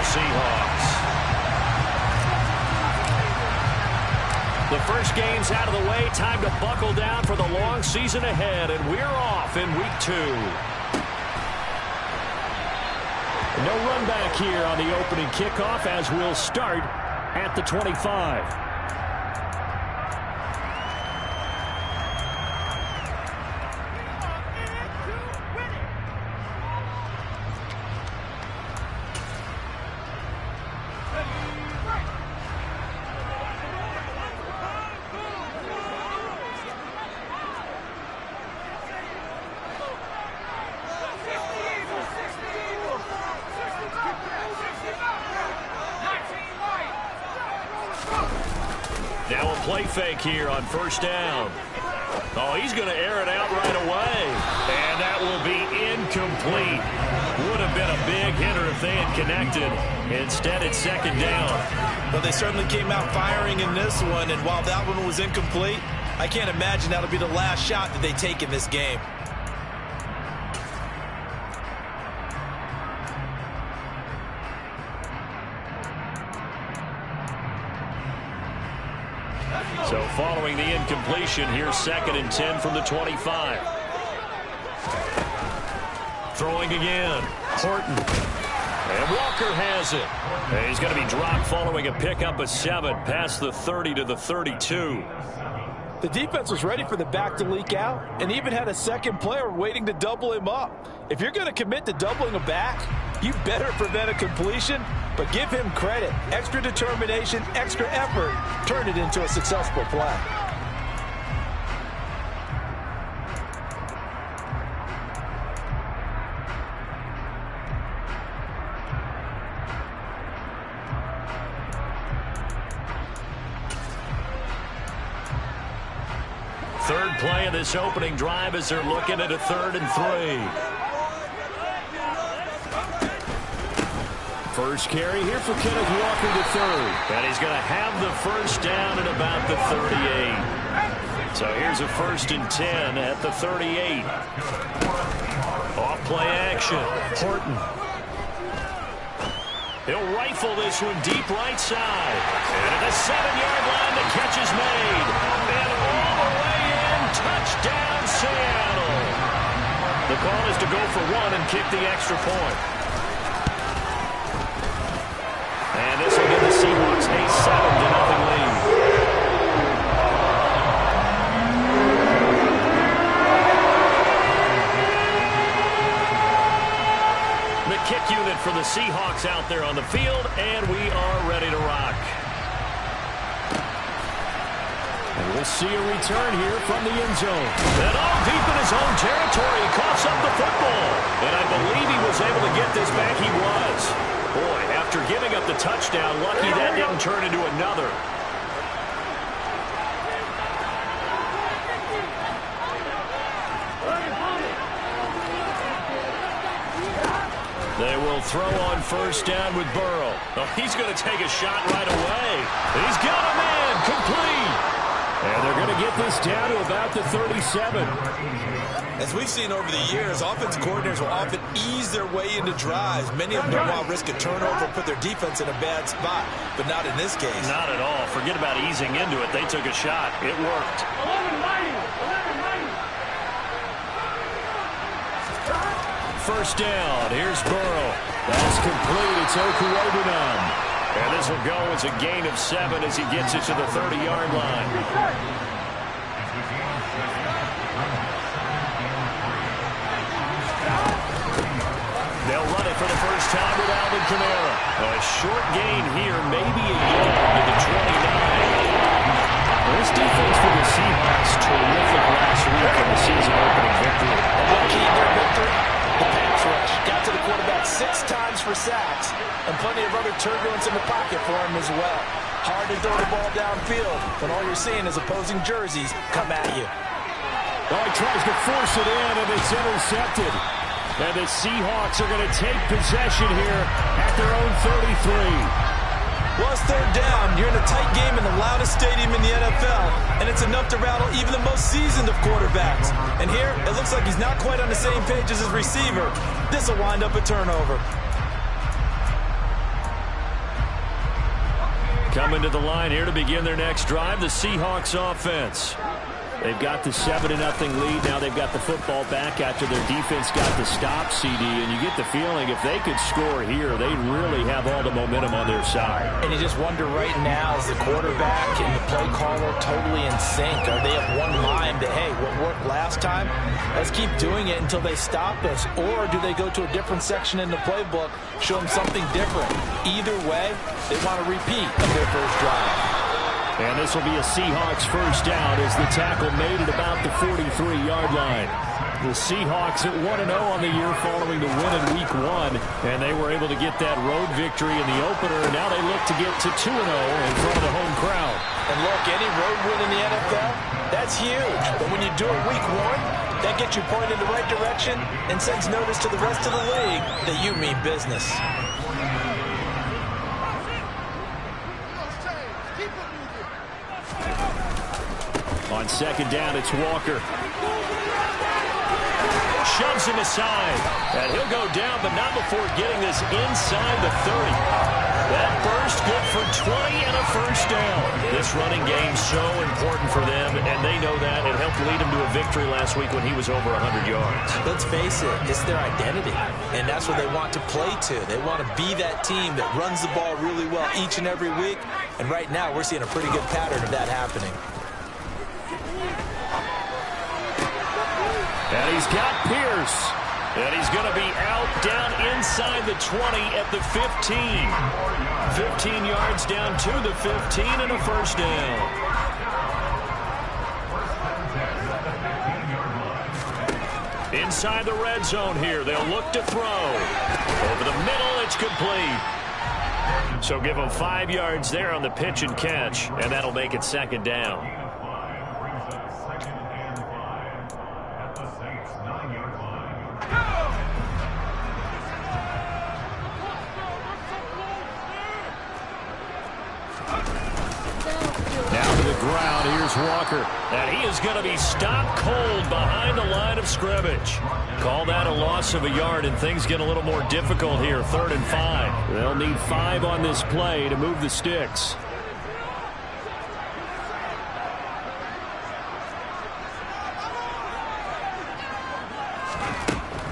Seahawks. The first game's out of the way. Time to buckle down for the long season ahead, and we're off in week 2. No run back here on the opening kickoff as we'll start at the 25. Now a play fake here on first down. Oh, he's going to air it out right away. And that will be incomplete. Would have been a big hitter if they had connected. Instead, it's second down. Well, they certainly came out firing in this one, and while that one was incomplete, I can't imagine that'll be the last shot that they take in this game. So following the incompletion, here's 2nd and 10 from the 25. Throwing again. Horton. And Walker has it. And he's going to be dropped following a pickup of 7 past the 30 to the 32. The defense was ready for the back to leak out and even had a second player waiting to double him up. If you're going to commit to doubling a back, you better prevent a completion, but give him credit. Extra determination, extra effort, turn it into a successful play. Third play of this opening drive as they're looking at a 3rd and 3. First carry here for Kenneth Walker the third. And he's going to have the first down at about the 38. So here's a 1st and 10 at the 38. Off play action. Horton. He'll rifle this one deep right side. And at the 7-yard line, the catch is made. And all the way in, touchdown Seattle. The call is to go for 1 and kick the extra point. And this will give the Seahawks a 7-0 lead. The kick unit for the Seahawks out there on the field, and we are ready to rock. And we'll see a return here from the end zone. And all deep in his own territory, he coughs up the football. And I believe he was able to get this back. He was. Boy, after giving up the touchdown, lucky that didn't turn into another. They will throw on first down with Burrow. Oh, he's going to take a shot right away. He's got a man complete. And they're going to get this down to about the 37. As we've seen over the years, offensive coordinators will often ease their way into drives. Many of them don't want to risk a turnover and put their defense in a bad spot, but not in this case. Not at all. Forget about easing into it. They took a shot. It worked. First down. Here's Burrow. That's complete. It's Okuwobunan. And this will go as a gain of 7 as he gets it to the 30-yard line. They'll run it for the first time with Alvin Kamara. A short gain here, maybe a yard to the 29. This defense for the Seahawks, terrific last week in the season opening victory. One key to their victory, the pass rush. Got to the quarterback 6 times for sacks, and plenty of other turbulence in the pocket for him as well. Hard to throw the ball downfield when all you're seeing is opposing jerseys come at you. Oh, he tries to force it in, and it's intercepted. And the Seahawks are going to take possession here at their own 33. Well, it's third down. You're in a tight game in the loudest stadium in the NFL, and it's enough to rattle even the most seasoned of quarterbacks. And here, it looks like he's not quite on the same page as his receiver. This will wind up a turnover. Coming to the line here to begin their next drive, the Seahawks offense. They've got the 7-0 lead. Now they've got the football back after their defense got the stop, CD. And you get the feeling if they could score here, they really have all the momentum on their side. And you just wonder right now, is the quarterback and the play caller totally in sync? Are they of one mind that, hey, what worked last time, let's keep doing it until they stop us? Or do they go to a different section in the playbook, show them something different? Either way, they want a repeat of their first drive. And this will be a Seahawks first down as the tackle made at about the 43-yard line. The Seahawks at 1-0 on the year following the win in Week 1, and they were able to get that road victory in the opener. Now they look to get to 2-0 in front of the home crowd. And look, any road win in the NFL, that's huge. But when you do it Week 1, that gets you pointed in the right direction and sends notice to the rest of the league that you mean business. On second down, it's Walker. Shoves him aside. And he'll go down, but not before getting this inside the 30. That burst good for 20 and a first down. This running game so important for them, and they know that. It helped lead them to a victory last week when he was over 100 yards. Let's face it, it's their identity, and that's what they want to play to. They want to be that team that runs the ball really well each and every week, and right now we're seeing a pretty good pattern of that happening. And he's got Pierce. And he's going to be out down inside the 20 at the 15. 15 yards down to the 15 and a first down. Inside the red zone here. They'll look to throw. Over the middle, it's complete. So give them 5 yards there on the pitch and catch, and that'll make it second down. Ground. Here's Walker, and he is going to be stopped cold behind the line of scrimmage. Call that a loss of a yard, and things get a little more difficult here. 3rd and 5. They'll need 5 on this play to move the sticks.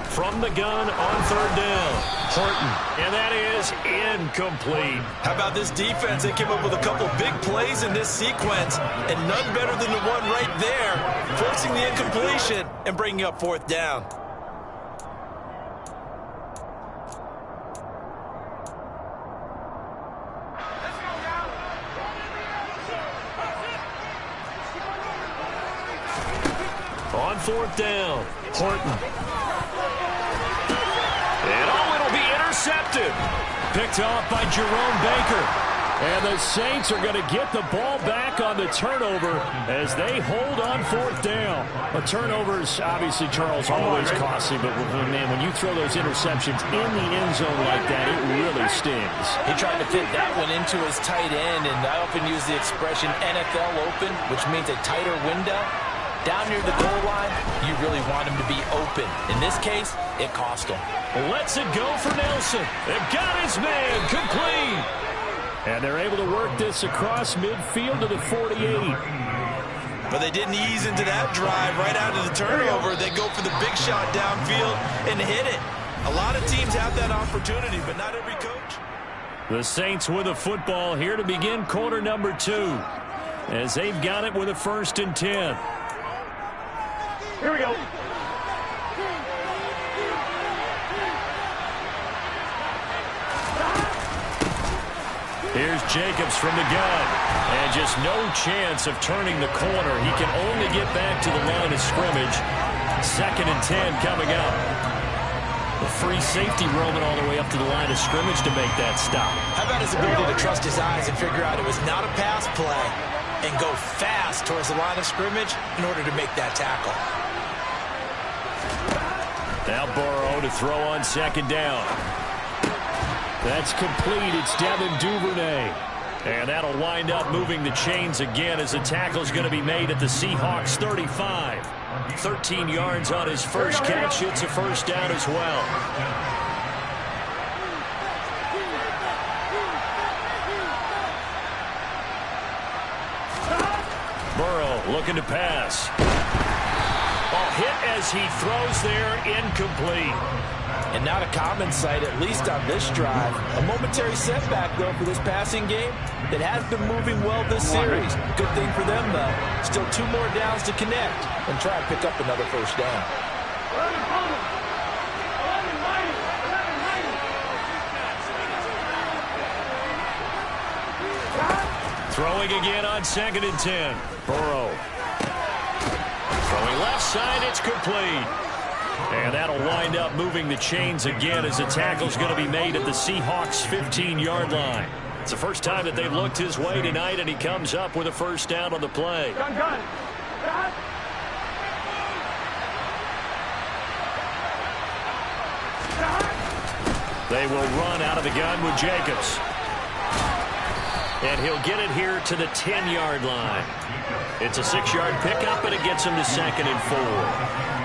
From the gun on 3rd down. Horton, and that is incomplete. How about this defense? They came up with a couple big plays in this sequence, and none better than the one right there, forcing the incompletion and bringing up 4th down. On 4th down, Horton. And it'll be intercepted. Picked off by Jerome Baker. And the Saints are going to get the ball back on the turnover as they hold on 4th down. A turnover is obviously, Charles, always costly, but man, when you throw those interceptions in the end zone like that, it really stings. He tried to fit that one into his tight end, and I often use the expression NFL open, which means a tighter window. Down near the goal line, you really want him to be open. In this case, it cost him. Lets it go for Nelson. They've got his man complete. And they're able to work this across midfield to the 48. But they didn't ease into that drive right out of the turnover. They go for the big shot downfield and hit it. A lot of teams have that opportunity, but not every coach. The Saints with a football here to begin quarter number 2, as they've got it with a 1st and 10. Here we go. Here's Jacobs from the gun. And just no chance of turning the corner. He can only get back to the line of scrimmage. 2nd and 10 coming up. The free safety roaming all the way up to the line of scrimmage to make that stop. How about his ability to trust his eyes and figure out it was not a pass play and go fast towards the line of scrimmage in order to make that tackle. Now Burrow to throw on 2nd down. That's complete. It's Devin Duvernay. And that'll wind up moving the chains again as the tackle's going to be made at the Seahawks 35. 13 yards on his first catch. It's a first down as well. Looking to pass. Ball hit as he throws there, incomplete. And not a common sight, at least on this drive. A momentary setback, though, for this passing game that has been moving well this series. Good thing for them, though. Still 2 more downs to connect and try and pick up another first down. Throwing again on 2nd and 10. Burrow. Throwing left side, it's complete. And that'll wind up moving the chains again as the tackle's going to be made at the Seahawks' 15-yard line. It's the first time that they've looked his way tonight, and he comes up with a first down on the play. They will run out of the gun with Jacobs. And he'll get it here to the 10-yard line. It's a 6-yard pickup, and it gets him to 2nd and 4.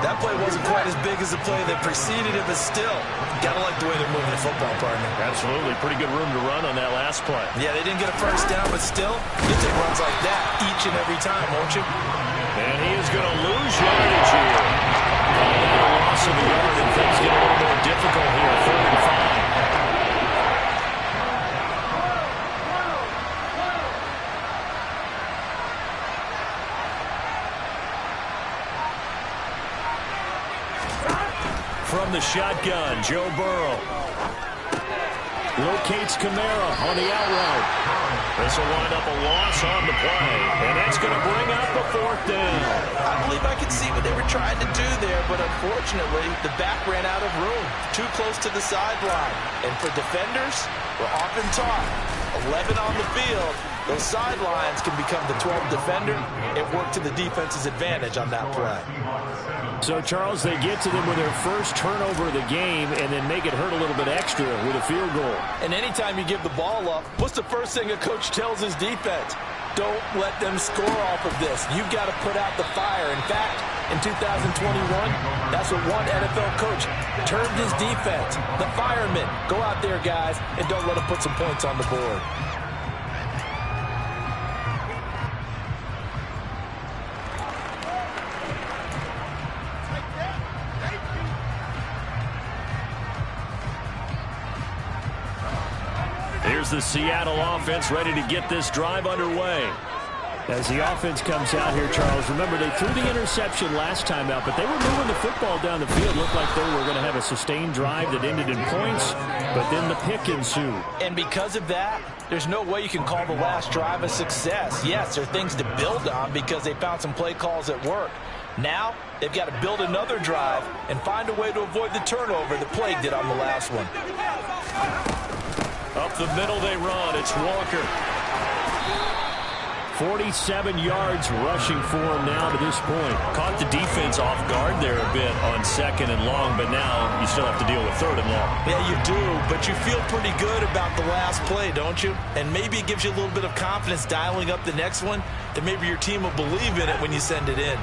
That play wasn't quite as big as the play that preceded it, but still, gotta like the way they're moving the football, partner. Absolutely. Pretty good room to run on that last play. Yeah, they didn't get a first down, but still, you take runs like that each and every time, won't you? And he is going to lose yardage here. A loss of a yard, and things get a little more difficult here. 3rd and 5. From the shotgun, Joe Burrow. Locates Kamara on the out route. This will wind up a loss on the play, and that's going to bring up a 4th down. I believe I could see what they were trying to do there, but unfortunately, the back ran out of room. Too close to the sideline. And for defenders, we're often taught, 11 on the field, those sidelines can become the 12th defender. It worked to the defense's advantage on that play. So, Charles, they get to them with their first turnover of the game and then make it hurt a little bit extra with a field goal. And anytime you give the ball up, what's the first thing a coach tells his defense? Don't let them score off of this. You've got to put out the fire. In fact, in 2021, that's what one NFL coach termed his defense. The firemen. Go out there, guys, and don't let them put some points on the board. Here's the Seattle offense ready to get this drive underway. As the offense comes out here, Charles, remember they threw the interception last time out, but they were moving the football down the field. Looked like they were going to have a sustained drive that ended in points, but then the pick ensued. And because of that, there's no way you can call the last drive a success. Yes, there are things to build on because they found some play calls that work. Now, they've got to build another drive and find a way to avoid the turnover that plagued it on the last one. Up the middle they run. It's Walker. 47 yards rushing for him now to this point. Caught the defense off guard there a bit on 2nd and long, but now you still have to deal with 3rd and long. Yeah, you do, but you feel pretty good about the last play, don't you? And maybe it gives you a little bit of confidence dialing up the next one, that maybe your team will believe in it when you send it in.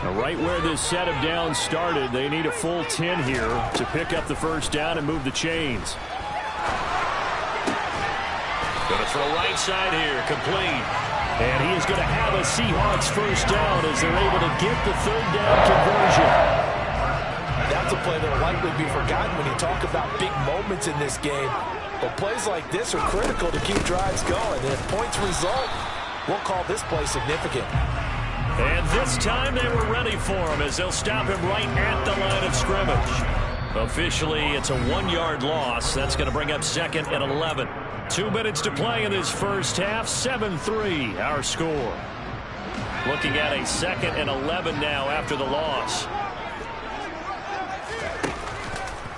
Now, right where this set of downs started, they need a full 10 here to pick up the first down and move the chains. Going to throw right side here, complete. And he is going to have a Seahawks first down as they're able to get the 3rd down conversion. That's a play that will likely be forgotten when you talk about big moments in this game. But plays like this are critical to keep drives going. And if points result, we'll call this play significant. And this time they were ready for him as they'll stop him right at the line of scrimmage. Officially, it's a 1-yard loss. That's going to bring up 2nd and 11. 2 minutes to play in this first half. 7-3 our score. Looking at a 2nd and 11 now after the loss.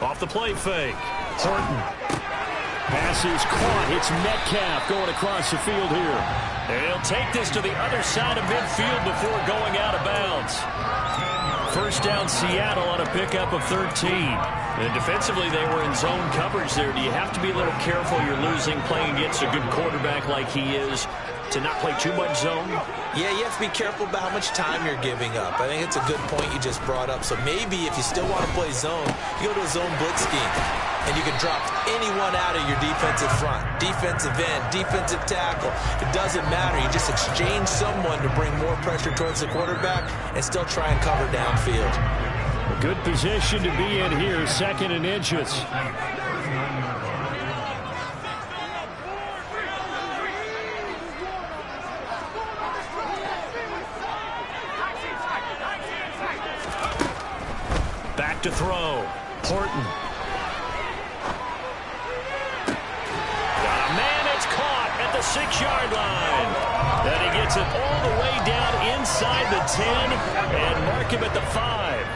Off the play fake. Horton. Pass is caught. It's Metcalf going across the field here. And he'll take this to the other side of midfield before going out of bounds. First down Seattle on a pickup of 13. And defensively, they were in zone coverage there. Do you have to be a little careful? You're losing, playing against a good quarterback like he is, to not play too much zone? Yeah, you have to be careful about how much time you're giving up. I think it's a good point you just brought up. So maybe if you still want to play zone, you go to a zone blitz scheme. and you can drop anyone out of your defensive front. Defensive end, defensive tackle. It doesn't matter. You just exchange someone to bring more pressure towards the quarterback and still try and cover downfield. A good position to be in here, 2nd and inches. Back to throw. Horton. Got a man, it's caught at the 6-yard line. And he gets it all the way down inside the 10 and mark him at the 5.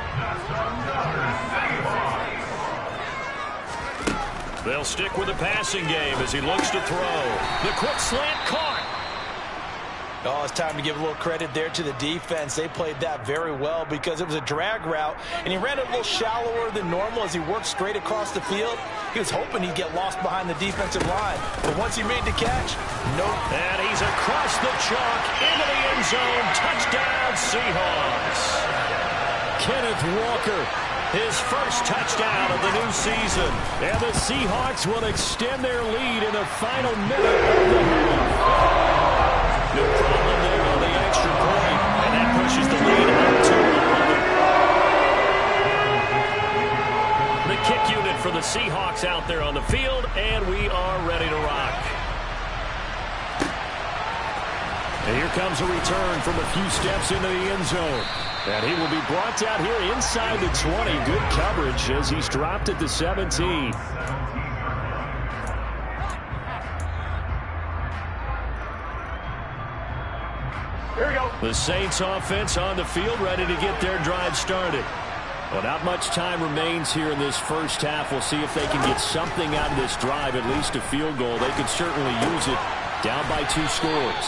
They'll stick with the passing game as he looks to throw. The quick slant caught. Oh, it's time to give a little credit there to the defense. They played that very well because it was a drag route, and he ran it a little shallower than normal as he worked straight across the field. He was hoping he'd get lost behind the defensive line, but once he made the catch, nope. And he's across the chalk into the end zone. Touchdown, Seahawks. Kenneth Walker, his first touchdown of the new season. And the Seahawks will extend their lead in the final minute of the half. No problem there on the extra point, and that pushes the lead up to 11. The kick unit for the Seahawks out there on the field, and we are ready to rock. And here comes a return from a few steps into the end zone. And he will be brought down here inside the 20. Good coverage as he's dropped at the 17. Here we go. The Saints offense on the field, ready to get their drive started. Well, not much time remains here in this first half. We'll see if they can get something out of this drive, at least a field goal. They could certainly use it, down by 2 scores.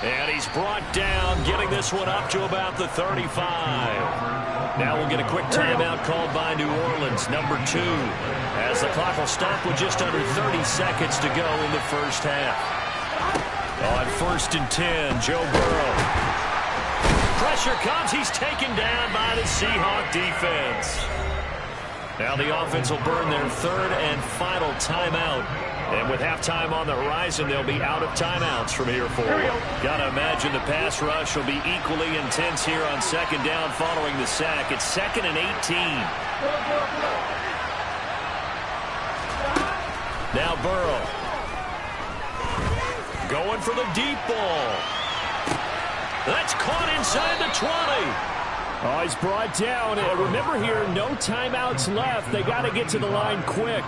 And he's brought down, getting this one up to about the 35. Now we'll get a quick timeout called by New Orleans, number 2, as the clock will stop with just under 30 seconds to go in the first half. On 1st and 10, Joe Burrow. Pressure comes. He's taken down by the Seahawk defense. Now the offense will burn their 3rd and final timeout. And with halftime on the horizon, they'll be out of timeouts from here forward. Gotta imagine the pass rush will be equally intense here on 2nd down following the sack. It's 2nd and 18. Now Burrow. Going for the deep ball. That's caught inside the 20. Oh, he's brought down. Remember here, no timeouts left. They got to get to the line quick.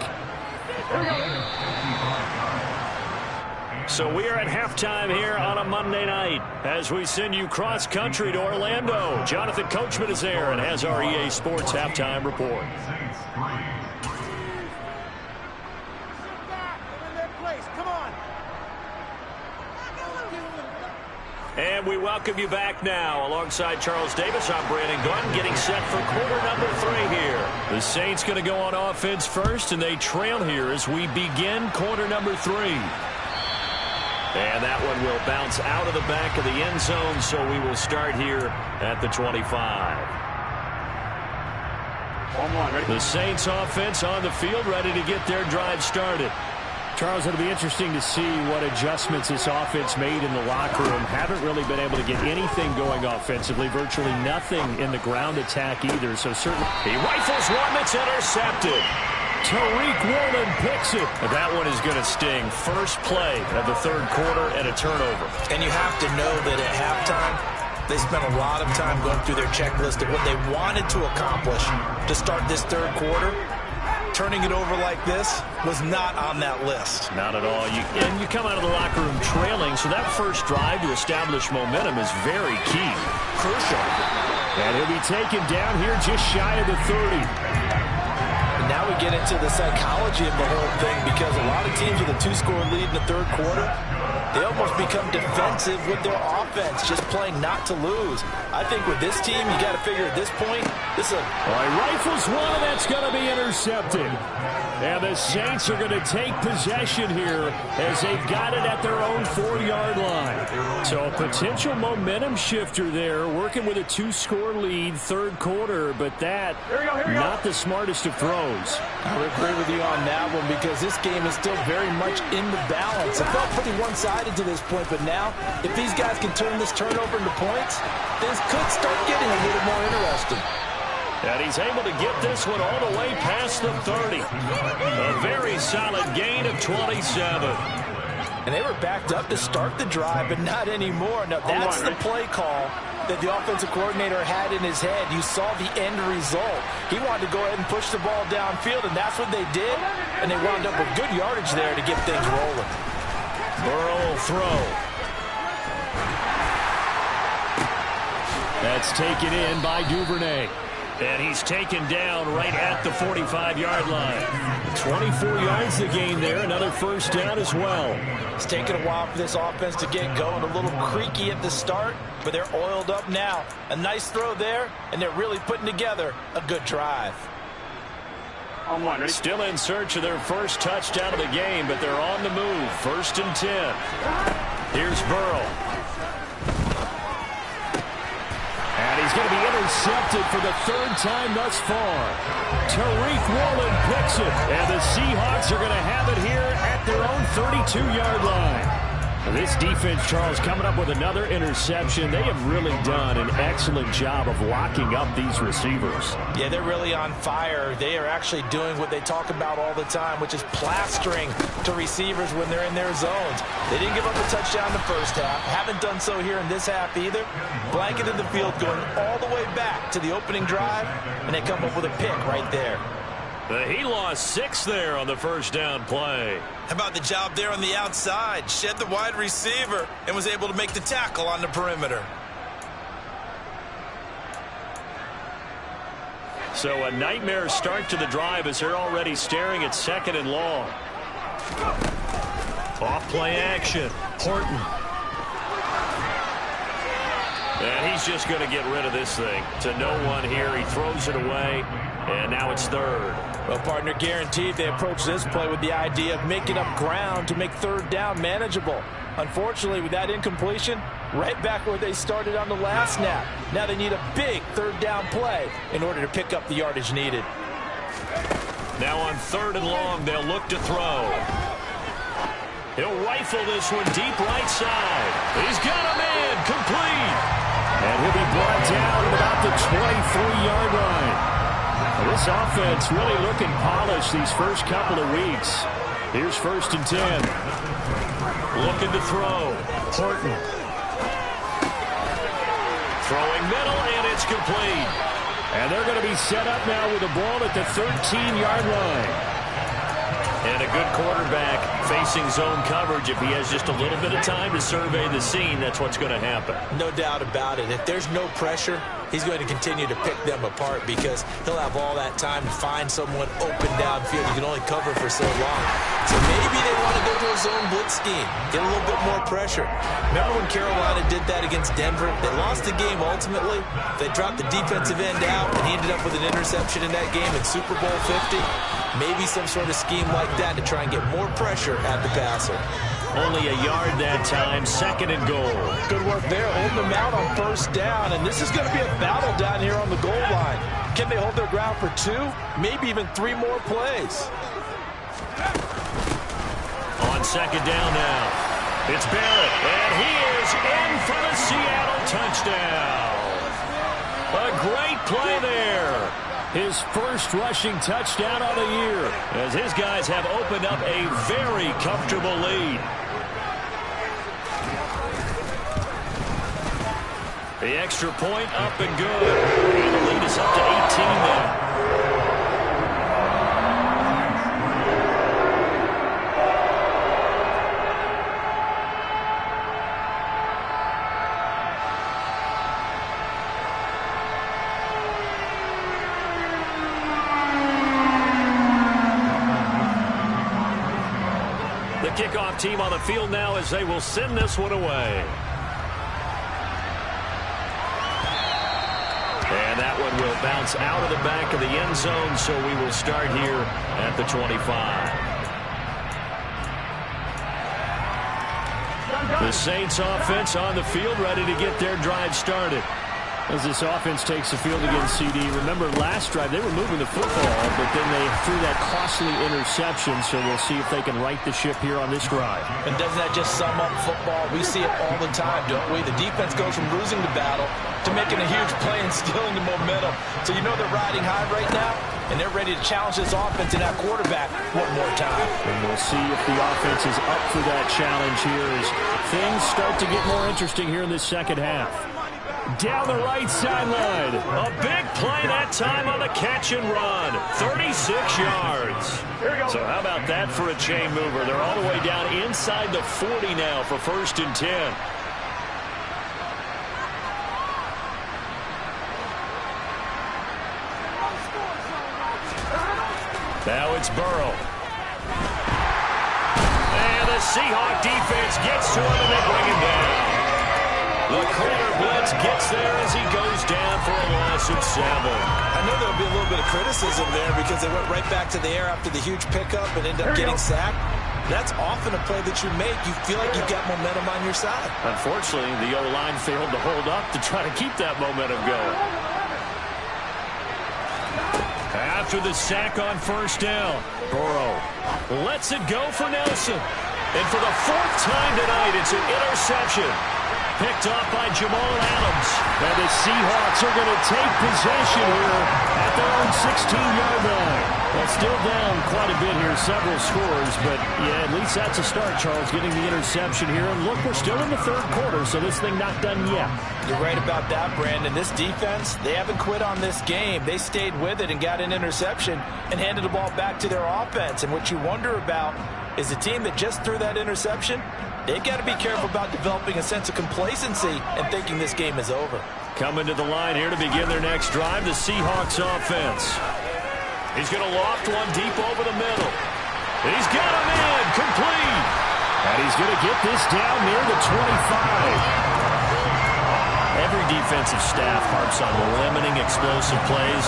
So we are at halftime here on a Monday night as we send you cross-country to Orlando. Jonathan Coachman is there and has our EA Sports halftime report. And we welcome you back now. Alongside Charles Davis, I'm Brandon Gaudin, getting set for quarter number 3 here. The Saints going to go on offense first, and they trail here as we begin quarter number 3. And that one will bounce out of the back of the end zone, so we will start here at the 25. The Saints offense on the field, ready to get their drive started. Charles, it'll be interesting to see what adjustments this offense made in the locker room. Haven't really been able to get anything going offensively. Virtually nothing in the ground attack either. So certainly he rifles one that's intercepted. Tariq Woolen picks it. That one is going to sting. First play of the 3rd quarter and a turnover. And you have to know that at halftime, they spent a lot of time going through their checklist of what they wanted to accomplish to start this 3rd quarter. Turning it over like this was not on that list. Not at all. And you come out of the locker room trailing, so that first drive to establish momentum is very key. Crucial. And he'll be taken down here just shy of the 30. And now we get into the psychology of the whole thing because a lot of teams with a 2-score lead in the 3rd quarter, They almost become defensive with their offense, just playing not to lose. I think with this team, you got to figure at this point, this is a... All right, rifles one, and that's going to be intercepted. And the Saints are going to take possession here as they've got it at their own 4-yard line. So a potential momentum shifter there, working with a 2-score lead, third quarter, but that not the smartest of throws. I would agree with you on that one because this game is still very much in the balance. It felt pretty one-sided to this point, but now if these guys can turn this turnover into points, this could start getting a little more interesting. And he's able to get this one all the way past the 30. A very solid gain of 27. And they were backed up to start the drive, but not anymore. Now, that's the play call that the offensive coordinator had in his head. You saw the end result. He wanted to go ahead and push the ball downfield, and that's what they did. And they wound up with good yardage there to get things rolling. Burrow will throw. That's taken in by Duvernay. And he's taken down right at the 45-yard line. 24 yards to gain there. Another first down as well. It's taken a while for this offense to get going. A little creaky at the start, but they're oiled up now. A nice throw there, and they're really putting together a good drive. Still in search of their first touchdown of the game, but they're on the move. 1st and 10. Here's Burrow. And he's going to be intercepted for the 3rd time thus far. Tariq Woolen picks it. And the Seahawks are going to have it here at their own 32-yard line. This defense, Charles, coming up with another interception. They have really done an excellent job of locking up these receivers. Yeah, they're really on fire. They are actually doing what they talk about all the time, which is plastering to receivers when they're in their zones. They didn't give up a touchdown in the first half. Haven't done so here in this half either. Blanketed the field going all the way back to the opening drive, and they come up with a pick right there. He lost 6 there on the first down play. How about the job there on the outside? Shed the wide receiver and was able to make the tackle on the perimeter. So a nightmare start to the drive as they're already staring at 2nd and long. Off play action. Horton. And he's just going to get rid of this thing. To no one here. He throws it away. And now it's 3rd. Well, partner, guaranteed they approach this play with the idea of making up ground to make 3rd down manageable. Unfortunately, with that incompletion, right back where they started on the last snap. Now they need a big 3rd down play in order to pick up the yardage needed. Now on 3rd and long, they'll look to throw. He'll rifle this one deep right side. He's got a man complete. And he'll be brought down at about the 23-yard line. This offense really looking polished these first couple of weeks. Here's 1st and 10. Looking to throw. Horton. Throwing middle, and it's complete. And they're going to be set up now with the ball at the 13-yard line. And a good quarterback facing zone coverage. If he has just a little bit of time to survey the scene, that's what's going to happen. No doubt about it. If there's no pressure, he's going to continue to pick them apart because he'll have all that time to find someone open downfield. You can only cover for so long. So maybe they want to go to a zone blitz scheme, get a little bit more pressure. Remember when Carolina did that against Denver? They lost the game ultimately. They dropped the defensive end out, and he ended up with an interception in that game in Super Bowl 50. Maybe some sort of scheme like that to try and get more pressure at the passer. Only a yard that time, 2nd and goal. Good work there, holding them out on 1st down, and this is going to be a battle down here on the goal line. Can they hold their ground for 2, maybe even 3 more plays? On 2nd down now, it's Barrett, and he is in for the Seattle touchdown. A great play there. His first rushing touchdown of the year as his guys have opened up a very comfortable lead. The extra point up and good. And the lead is up to 18 now. kickoff team on the field now as they will send this one away. And that one will bounce out of the back of the end zone, so we will start here at the 25. The Saints offense on the field, ready to get their drive started. As this offense takes the field against CD, remember last drive they were moving the football, but then they threw that costly interception, so we'll see if they can right the ship here on this drive. And doesn't that just sum up football? We see it all the time, don't we? The defense goes from losing the battle to making a huge play and stealing the momentum. So you know they're riding high right now, and they're ready to challenge this offense and that quarterback one more time. And we'll see if the offense is up for that challenge here as things start to get more interesting here in this second half. Down the right sideline. A big play that time on the catch and run. 36 yards. So how about that for a chain mover? They're all the way down inside the 40 now for 1st and 10. Now it's Burrow. And the Seahawk defense gets to him and they bring him down. The corner blitz gets there as he goes down for a loss of 7. I know there'll be a little bit of criticism there because they went right back to the air after the huge pickup and ended up getting sacked. That's often a play that you make. You feel like you've got momentum on your side. Unfortunately, the O-line failed to hold up to try to keep that momentum going. After the sack on 1st down, Burrow lets it go for Nelson. And for the 4th time tonight, it's an interception. Picked off by Jamal Adams. And the Seahawks are going to take possession here at their own 16-yard line. Well, still down quite a bit here, several scores, but yeah, at least that's a start, Charles, getting the interception here. And look, we're still in the 3rd quarter, so this thing not done yet. You're right about that, Brandon. This defense, they haven't quit on this game. They stayed with it and got an interception and handed the ball back to their offense. And what you wonder about is the team that just threw that interception, they've got to be careful about developing a sense of complacency and thinking this game is over. Coming to the line here to begin their next drive, the Seahawks offense. He's going to loft one deep over the middle. He's got him in, complete. And he's going to get this down near the 25. Every defensive staff harps on limiting explosive plays.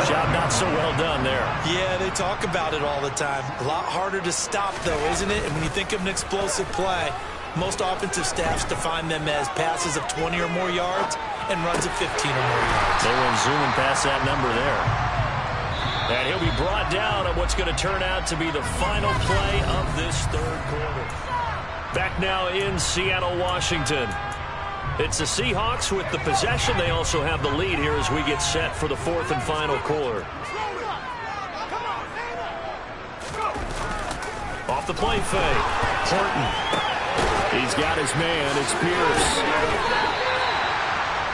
Job not so well done there. Yeah, they talk about it all the time. A lot harder to stop, though, isn't it? And when you think of an explosive play, most offensive staffs define them as passes of 20 or more yards and runs of 15 or more yards. They went zooming past that number there. And he'll be brought down on what's going to turn out to be the final play of this 3rd quarter. Back now in Seattle, Washington. It's the Seahawks with the possession. They also have the lead here as we get set for the 4th and final quarter. Off the play fake. Horton. He's got his man. It's Pierce.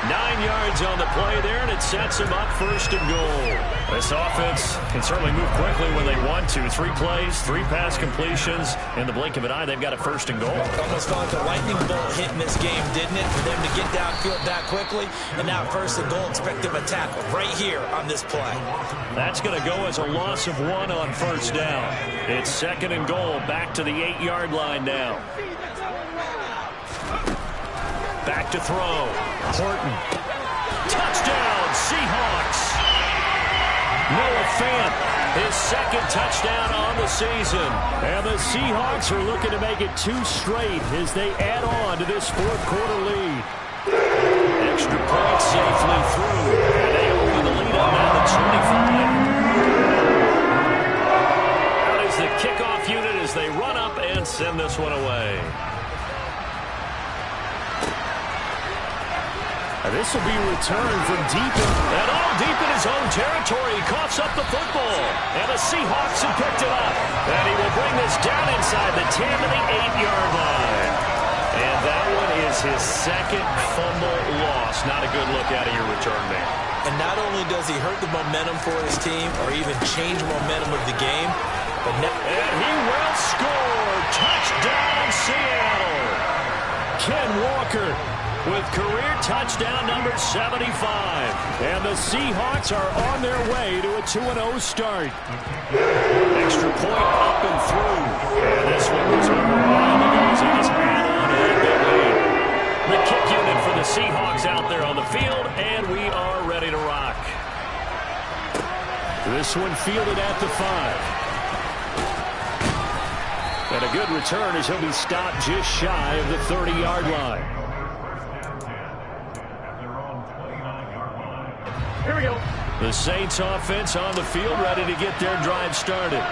9 yards on the play there, and it sets him up 1st and goal. This offense can certainly move quickly when they want to. 3 plays, 3 pass completions. In the blink of an eye, they've got a 1st and goal. Almost felt like a lightning bolt hit in this game, didn't it? For them to get downfield that quickly, and now 1st and goal, expect them to tackle right here on this play. That's going to go as a loss of 1 on 1st down. It's 2nd and goal, back to the 8-yard line now. Back to throw. Horton. Touchdown, Seahawks. Noah Fant, his 2nd touchdown on the season. And the Seahawks are looking to make it 2 straight as they add on to this 4th quarter lead. Extra point safely through. And they open the lead up now to 25. Out is the kickoff unit as they run up and send this one away. This will be returned from deep and all deep in his own territory. He coughs up the football. And the Seahawks have picked it up. And he will bring this down inside the 10 to the 8-yard line. And that one is his 2nd fumble loss. Not a good look out of your return man. And not only does he hurt the momentum for his team or even change momentum of the game, but and he will score. Touchdown, Seattle. Ken Walker Walker with career touchdown number 75. And the Seahawks are on their way to a 2-0 start. Extra point up and through. And this one was overrun. The Gonzalez add on a big lead. The kick unit for the Seahawks out there on the field, and we are ready to rock. This one fielded at the 5. And a good return as he'll be stopped just shy of the 30-yard line. Here we go. The Saints offense on the field, ready to get their drive started.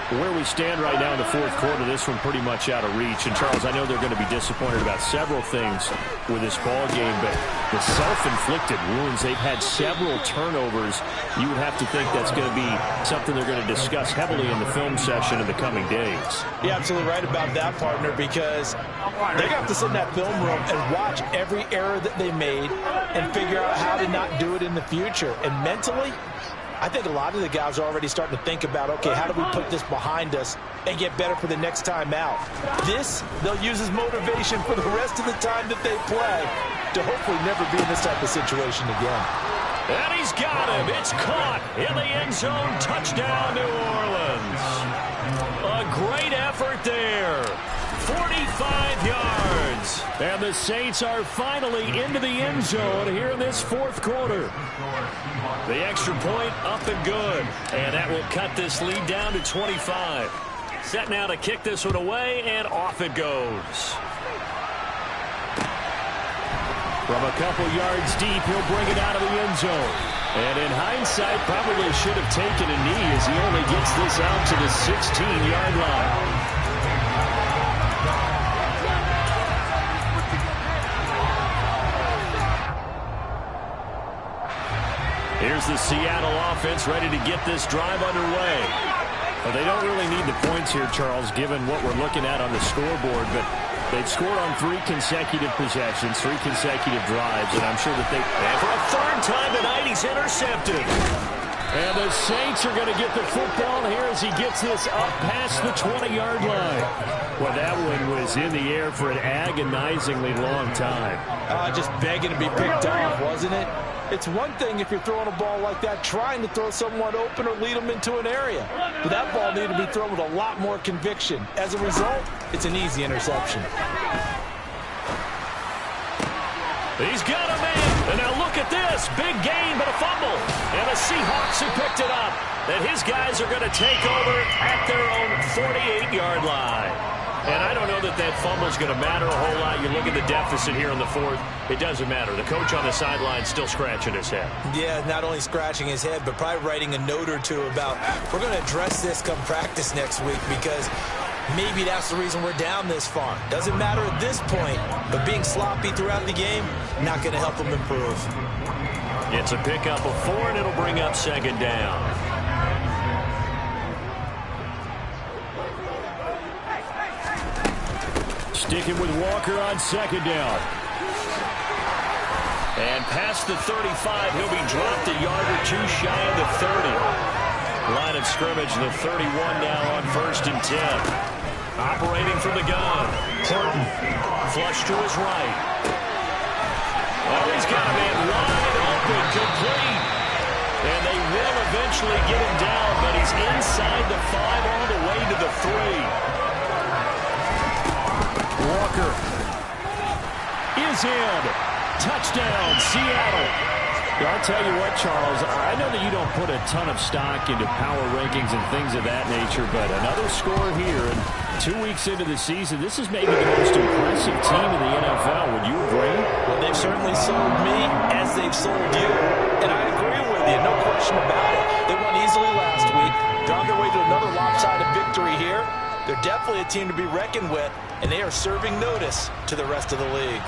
Where we stand right now in the fourth quarter, this one pretty much out of reach. And, Charles, I know they're going to be disappointed about several things with this ball game, but the self-inflicted wounds, they've had several turnovers. You would have to think that's going to be something they're going to discuss heavily in the film session in the coming days. You're absolutely right about that, partner, because they're going to have to sit in that film room and watch every error that they made and figure out how to not do it in the future. And mentally, I think a lot of the guys are already starting to think about, okay, how do we put this behind us and get better for the next time out? This, they'll use as motivation for the rest of the time that they play to hopefully never be in this type of situation again. And he's got him. It's caught in the end zone. Touchdown, New Orleans. A great effort there. 45 yards. And the Saints are finally into the end zone here in this fourth quarter. The extra point up and good. And that will cut this lead down to 25. Set now to kick this one away, and off it goes. From a couple yards deep, he'll bring it out of the end zone. And in hindsight, probably should have taken a knee as he only gets this out to the 16-yard line. Here's the Seattle offense ready to get this drive underway. Well, they don't really need the points here, Charles, given what we're looking at on the scoreboard, but they've scored on 3 consecutive possessions, 3 consecutive drives, and I'm sure that they... And for a third time tonight, he's intercepted. And the Saints are going to get the football here as he gets this up past the 20-yard line. Well, that one was in the air for an agonizingly long time. Just begging to be picked off, wasn't it? It's one thing if you're throwing a ball like that, trying to throw someone open or lead them into an area. But that ball needed to be thrown with a lot more conviction. As a result, it's an easy interception. He's got a man. And now look at this. Big gain, but a fumble. And the Seahawks have picked it up. And his guys are going to take over at their own 48-yard line. And I don't know that that fumble is going to matter a whole lot. You look at the deficit here in the fourth. It doesn't matter. The coach on the sideline still scratching his head. Yeah, not only scratching his head, but probably writing a note or two about, we're going to address this come practice next week, because maybe that's the reason we're down this far. Doesn't matter at this point, but being sloppy throughout the game, not going to help them improve. It's a pickup of 4, and it'll bring up second down. Sticking with Walker on second down. And past the 35, he'll be dropped a yard or 2 shy of the 30. Line of scrimmage, the 31 now on 1st and 10. Operating from the gun. Horton, flush to his right. Oh, he's got a man wide open, complete. And they will eventually get him down, but he's inside the 5 all the way to the 3. Walker is in. Touchdown, Seattle. I'll tell you what, Charles, I know that you don't put a ton of stock into power rankings and things of that nature, but another score here, and 2 weeks into the season, this is maybe the most impressive team in the NFL. Would you agree? Well, they've certainly sold me as they've sold you, and I agree with you, no question about it. They won easily last week. They're on their way to another lopsided victory here. They're definitely a team to be reckoned with, and they are serving notice to the rest of the league.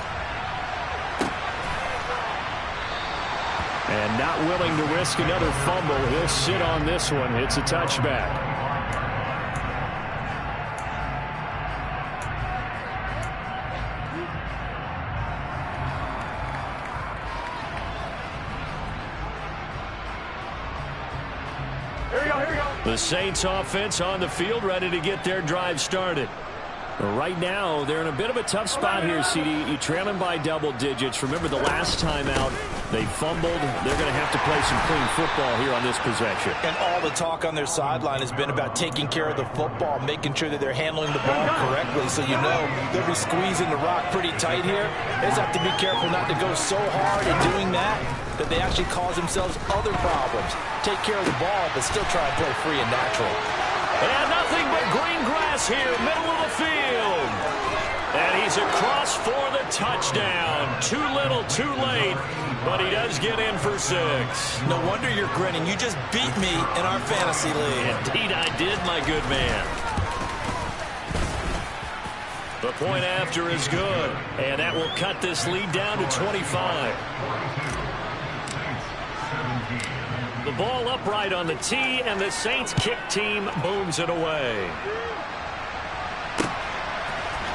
And not willing to risk another fumble, he'll sit on this one. It's a touchback. Here we go, here we go. The Saints offense on the field, ready to get their drive started. Right now, they're in a bit of a tough spot here, CD. You trail them by double digits. Remember the last time out, they fumbled. They're going to have to play some clean football here on this possession. And all the talk on their sideline has been about taking care of the football, making sure that they're handling the ball correctly. So you know they'll be squeezing the rock pretty tight here. They just have to be careful not to go so hard in doing that they actually cause themselves other problems. Take care of the ball, but still try and play free and natural. And nothing but green grass here, middle of the field. And he's across for the touchdown. Too little, too late, but he does get in for 6. No wonder you're grinning. You just beat me in our fantasy league. Indeed I did, my good man. The point after is good, and that will cut this lead down to 25. The ball upright on the tee, and the Saints kick team booms it away.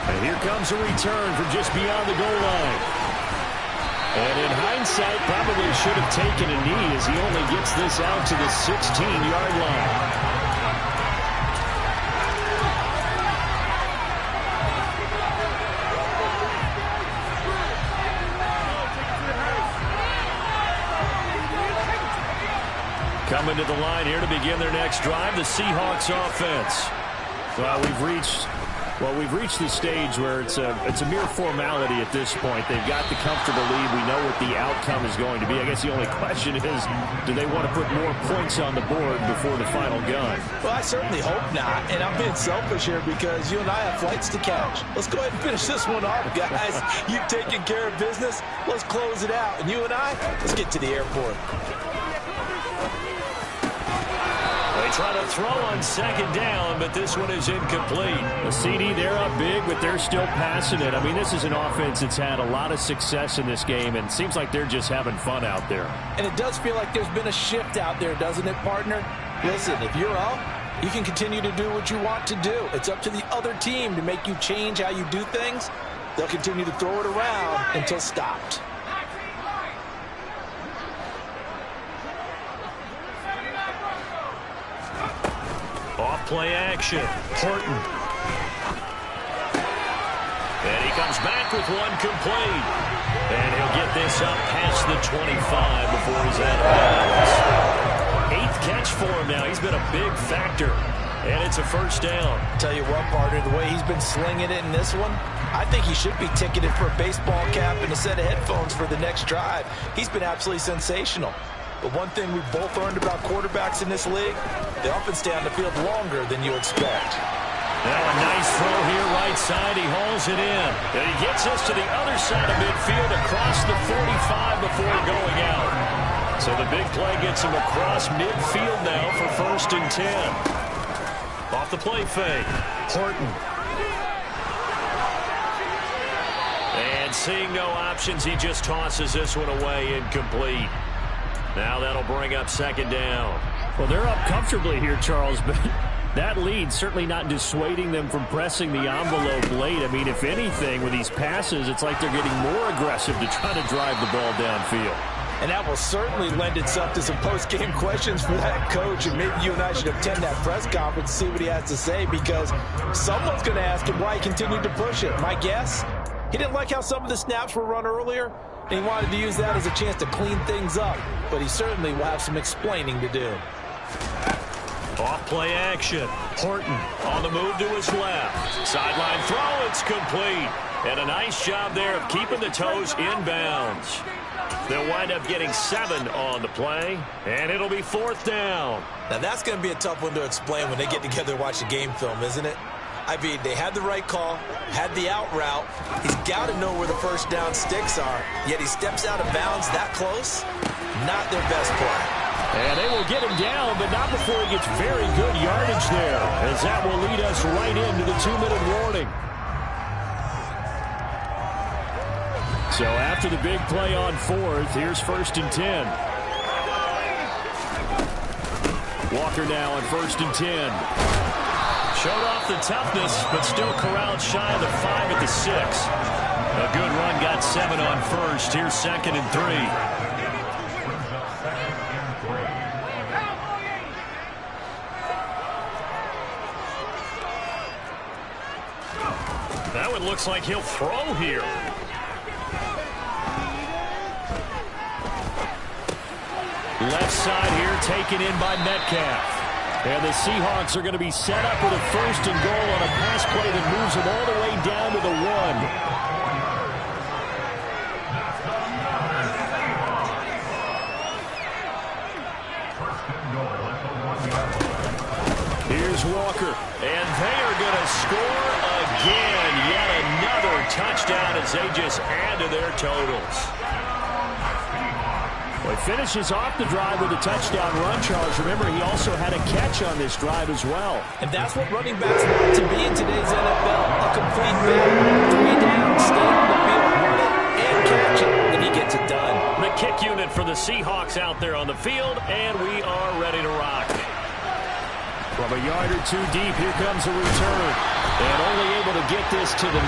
And here comes a return from just beyond the goal line. And in hindsight, probably should have taken a knee as he only gets this out to the 16-yard line. Coming to the line here to begin their next drive, the Seahawks offense. Well, we've reached the stage where it's a mere formality at this point. They've got the comfortable lead. We know what the outcome is going to be. I guess the only question is, do they want to put more points on the board before the final gun? Well, I certainly hope not, and I'm being selfish here because you and I have flights to catch. Let's go ahead and finish this one off, guys. You've taken care of business. Let's close it out. And you and I, let's get to the airport. They try to throw on second down, but this one is incomplete. The CD, they're up big, but they're still passing it. I mean, this is an offense that's had a lot of success in this game, and it seems like they're just having fun out there. And it does feel like there's been a shift out there, doesn't it, partner? Listen, if you're up, you can continue to do what you want to do. It's up to the other team to make you change how you do things. They'll continue to throw it around until stopped. Off play action. Horton. And he comes back with one complete. And he'll get this up past the 25 before he's out of bounds. 8th catch for him now. He's been a big factor. And it's a first down. Tell you what, partner, the way he's been slinging it in this one, I think he should be ticketed for a baseball cap and a set of headphones for the next drive. He's been absolutely sensational. But one thing we've both learned about quarterbacks in this league, they often stay on the field longer than you expect. Now a nice throw here right side. He hauls it in. And he gets us to the other side of midfield across the 45 before going out. So the big play gets him across midfield now for 1st and 10. Off the play fake. Horton. And seeing no options, he just tosses this one away, incomplete. Now that'll bring up 2nd down. Well, they're up comfortably here, Charles, but that lead certainly not dissuading them from pressing the envelope late. I mean, if anything, with these passes, it's like they're getting more aggressive to try to drive the ball downfield. And that will certainly lend itself to some post-game questions for that coach, and maybe you and I should attend that press conference and see what he has to say, because someone's going to ask him why he continued to push it. My guess, he didn't like how some of the snaps were run earlier, and he wanted to use that as a chance to clean things up. But he certainly will have some explaining to do. Off play action. Horton on the move to his left. Sideline throw, it's complete. And a nice job there of keeping the toes in bounds. They'll wind up getting 7 on the play, and it'll be 4th down. Now that's going to be a tough one to explain when they get together and watch the game film, isn't it? I mean, they had the right call, had the out route. He's got to know where the first down sticks are, yet he steps out of bounds that close. Not their best play. And they will get him down, but not before he gets very good yardage there, as that will lead us right into the 2-minute warning. So after the big play on 4th, here's 1st and 10. Walker now on 1st and 10. Showed off the toughness, but still corralled shy of the 5 at the 6. A good run, got 7 on 1st. Here's 2nd and 3. That one looks like he'll throw here. Left side here taken in by Metcalf. And the Seahawks are going to be set up with a 1st and goal on a pass play that moves them all the way down to the 1. Here's Walker. And they are going to score again. Yet another touchdown as they just add to their totals. Well, he finishes off the drive with a touchdown run, Charles. Remember, he also had a catch on this drive as well. And that's what running backs want to be in today's NFL. A complete back, 3 down, stay on the field, run it, and catch it, and he gets it done. The kick unit for the Seahawks out there on the field, and we are ready to rock. From a yard or 2 deep, here comes a return. And only able to get this to the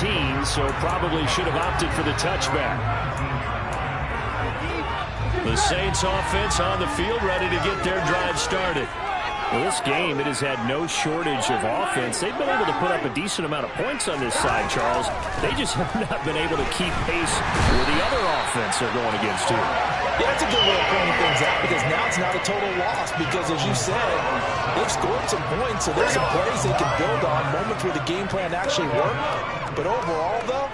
19, so probably should have opted for the touchback. The Saints offense on the field, ready to get their drive started. Well, this game, it has had no shortage of offense. They've been able to put up a decent amount of points on this side, Charles. They just have not been able to keep pace with the other offense they're going against here. Yeah, that's a good way of pointing things out because now it's not a total loss because, as you said, they've scored some points, so there's some plays they can build on, moments where the game plan actually worked. But overall, though,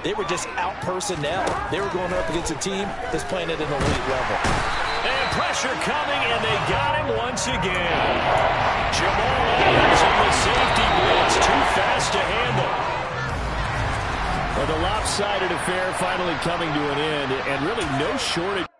they were just out personnel. They were going up against a team that's playing at an elite level. And pressure coming, and they got him once again. Jamal Adams in the safety blitz, too fast to handle. Well, the lopsided affair finally coming to an end, and really no shortage.